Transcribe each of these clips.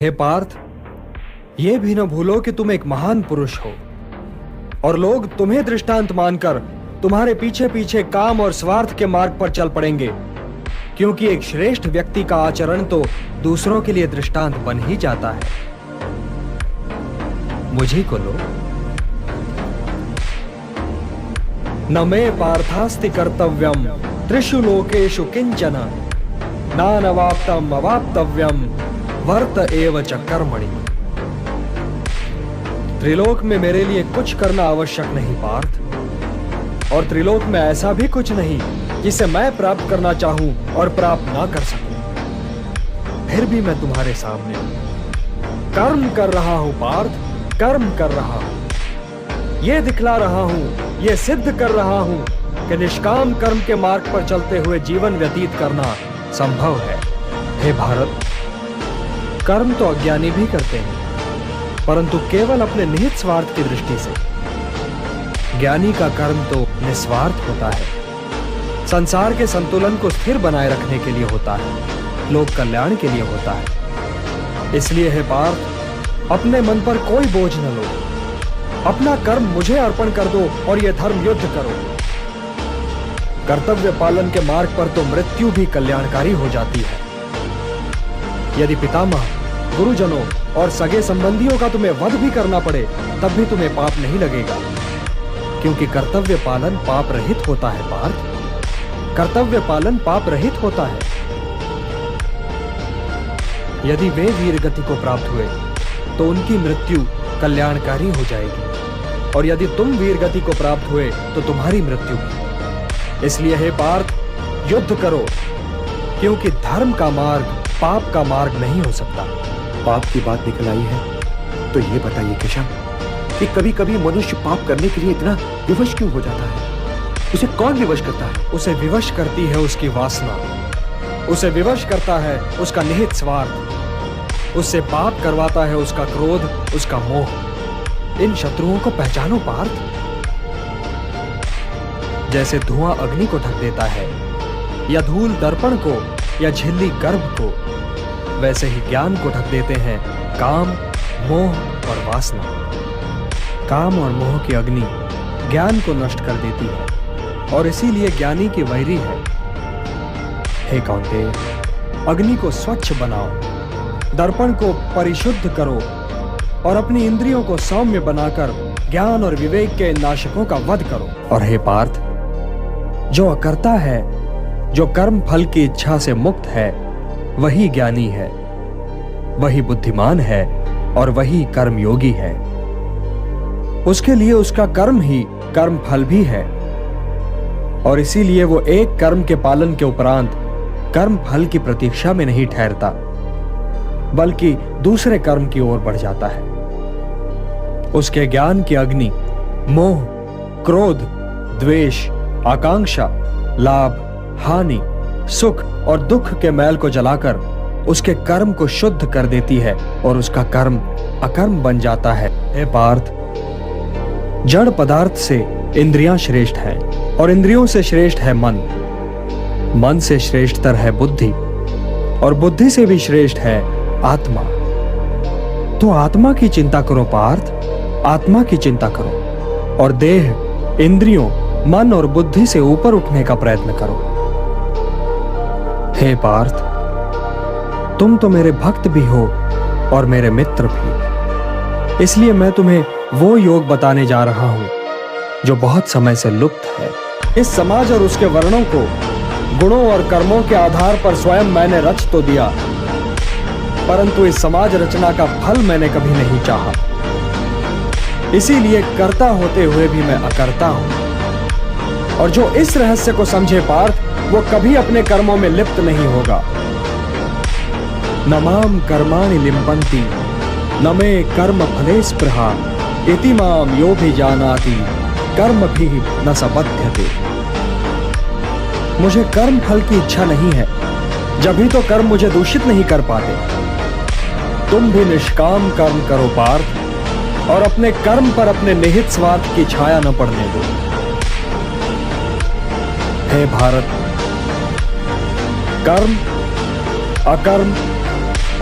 हे पार्थ, ये भी न भूलो कि तुम एक महान पुरुष हो और लोग तुम्हें दृष्टांत मानकर तुम्हारे पीछे पीछे काम और स्वार्थ के मार्ग पर चल पड़ेंगे, क्योंकि एक श्रेष्ठ व्यक्ति का आचरण तो दूसरों के लिए दृष्टांत बन ही जाता है। मुझे को लो। न मे पार्थास्ति कर्तव्यम त्रिषु लोकेषु किंचन नानवाप्तम अवाप्तव्यम वर्त एव च कर्मणि। त्रिलोक में मेरे लिए कुछ करना आवश्यक नहीं पार्थ, और त्रिलोक में ऐसा भी कुछ नहीं जिसे मैं प्राप्त करना चाहूं और प्राप्त ना कर सकूं। फिर भी मैं तुम्हारे सामने कर्म कर रहा हूं पार्थ, कर्म कर रहा हूं। यह दिखला रहा हूं, यह सिद्ध कर रहा हूं कि निष्काम कर्म के मार्ग पर चलते हुए जीवन व्यतीत करना संभव है। हे भारत, कर्म तो अज्ञानी भी करते हैं, परंतु केवल अपने निहित स्वार्थ की दृष्टि से। ज्ञानी का कर्म तो निस्वार्थ होता है, संसार के संतुलन को स्थिर बनाए रखने के लिए होता है, लोक कल्याण के लिए होता है। इसलिए हे पार्थ, अपने मन पर कोई बोझ न लो, अपना कर्म मुझे अर्पण कर दो और यह धर्म युद्ध करो। कर्तव्य पालन के मार्ग पर तो मृत्यु भी कल्याणकारी हो जाती है। यदि पितामह, गुरुजनों और सगे संबंधियों का तुम्हें वध भी करना पड़े, तब भी तुम्हें पाप नहीं लगेगा, क्योंकि कर्तव्य पालन पाप रहित होता है पार्थ। कर्तव्य पालन पाप रहित होता है। यदि वे वीर गति को प्राप्त हुए तो उनकी मृत्यु कल्याणकारी हो जाएगी, और यदि तुम वीर गति को प्राप्त हुए तो तुम्हारी मृत्यु भी। इसलिए हे पार्थ, युद्ध करो, क्योंकि धर्म का मार्ग पाप का मार्ग नहीं हो सकता। पाप की बात निकल आई है तो ये बताइए केशव कि कभी कभी मनुष्य पाप करने के लिए इतना विवश क्यों हो जाता है? उसे कौन विवश करता है? उसे विवश करती है उसकी वासना, उसे विवश करता है उसका निहित स्वार्थ, उससे पाप करवाता है उसका क्रोध, उसका मोह। इन शत्रुओं को पहचानो पार्थ। जैसे धुआं अग्नि को ढक देता है, या धूल दर्पण को, या झिल्ली गर्भ को, वैसे ही ज्ञान को ढक देते हैं काम, मोह और वासना। काम और मोह की अग्नि ज्ञान को नष्ट कर देती है, और इसीलिए ज्ञानी की वैरी है। हे कौन्तेय, अग्नि को स्वच्छ बनाओ, दर्पण को परिशुद्ध करो, और अपनी इंद्रियों को सौम्य बनाकर ज्ञान और विवेक के नाशकों का वध करो। और हे पार्थ, जो अकर्ता है, जो कर्म फल की इच्छा से मुक्त है, वही ज्ञानी है, वही बुद्धिमान है, और वही कर्मयोगी है। उसके लिए उसका कर्म ही कर्म फल भी है, और इसीलिए वो एक कर्म के पालन के उपरांत कर्म फल की प्रतीक्षा में नहीं ठहरता, बल्कि दूसरे कर्म की ओर बढ़ जाता है। उसके ज्ञान की अग्नि मोह, क्रोध, द्वेष, आकांक्षा, लाभ, हानि, सुख और दुख के मैल को जलाकर उसके कर्म को शुद्ध कर देती है, और उसका कर्म अकर्म बन जाता है। हे पार्थ, जड़ पदार्थ से इंद्रियां श्रेष्ठ हैं, और इंद्रियों से श्रेष्ठ है मन, मन से श्रेष्ठतर है बुद्धि, और बुद्धि से भी श्रेष्ठ है आत्मा। तो आत्मा की चिंता करो पार्थ, आत्मा की चिंता करो, और देह, इंद्रियों, मन और बुद्धि से ऊपर उठने का प्रयत्न करो। हे पार्थ, तुम तो मेरे भक्त भी हो और मेरे मित्र भी, इसलिए मैं तुम्हें वो योग बताने जा रहा हूं जो बहुत समय से लुप्त है। इस समाज और उसके वर्णों को गुणों और कर्मों के आधार पर स्वयं मैंने रच तो दिया, परंतु इस समाज रचना का फल मैंने कभी नहीं चाहा। इसीलिए कर्ता होते हुए भी मैं अकर्ता हूं, और जो इस रहस्य को समझे पार्थ, वो कभी अपने कर्मों में लिप्त नहीं होगा। न माम कर्माणि लिम्पन्ति न मे कर्म फले स्पृहा इति माम यो भी जानाति कर्म भी न स बध्यते। मुझे कर्म फल की इच्छा नहीं है, जब भी तो कर्म मुझे दूषित नहीं कर पाते। तुम भी निष्काम कर्म करो पार्थ, और अपने कर्म पर अपने निहित स्वार्थ की छाया न पड़ने दो। हे भारत, कर्म, अकर्म,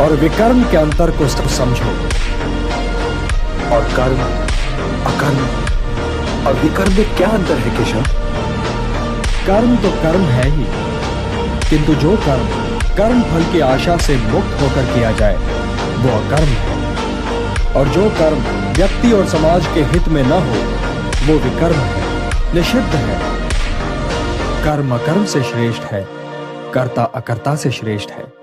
और विकर्म के अंतर को समझो। और कर्म, अकर्म और विकर्म में क्या अंतर है केशव? कर्म तो कर्म है ही, किंतु जो कर्म कर्म फल की आशा से मुक्त होकर किया जाए वो अकर्म है, और जो कर्म व्यक्ति और समाज के हित में न हो वो विकर्म है, निषिद्ध है। कर्म अकर्म से श्रेष्ठ है, कर्ता अकर्ता से श्रेष्ठ है।